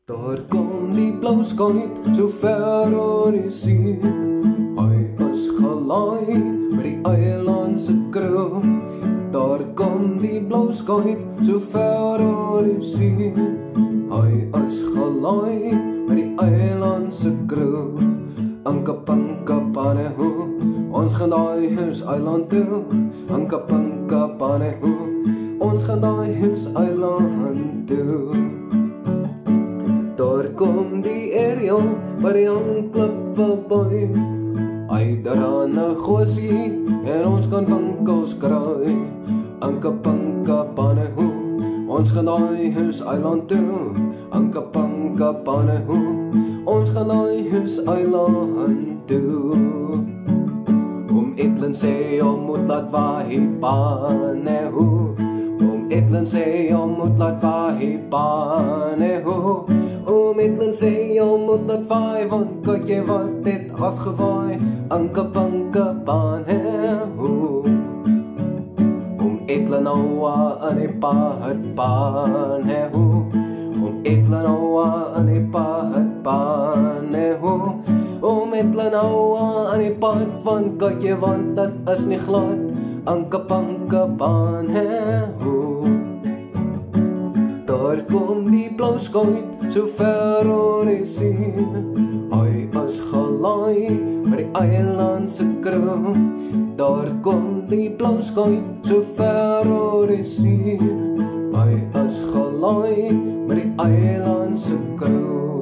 Daar kom die blou skuit so ver oor die see. Hy is gelaai met die eilandse crew. Daar kom die blou skuit so ver oor die see. Hy is gelaai met die eilandse crew. Anka panka panehu, ons gaan daai huis eiland toe. Anka panka panehu, ons gaan daai huis eiland toe. Daar kom die Ariel by die hangklip verby. Hy daar aan 'n goosie en ons kan winkels kry. Anka panka panehu, ons gaan daai huis eiland toe. Anka panka panehu, ons gaan daai huis eiland toe. Edlin sê om moet laat waai panehu. Edlin sê om moet laat waai panehu. Edlin sê om moet laat waai, want kyk jy wat het afgewaai. Anka panka panehu. Edlin oua aan die paard panehu. Edlin oua aan die paard panehu. Edlin oua aan die pad, want kyk jy want dat is nie glad. Anka panka panehu. Daar kom die blou skuit so ver oor die see. Hy is gelaai met die eilandse crew. Daar kom die blou skuit so ver oor die see. Hy is gelaai met die eilandse crew.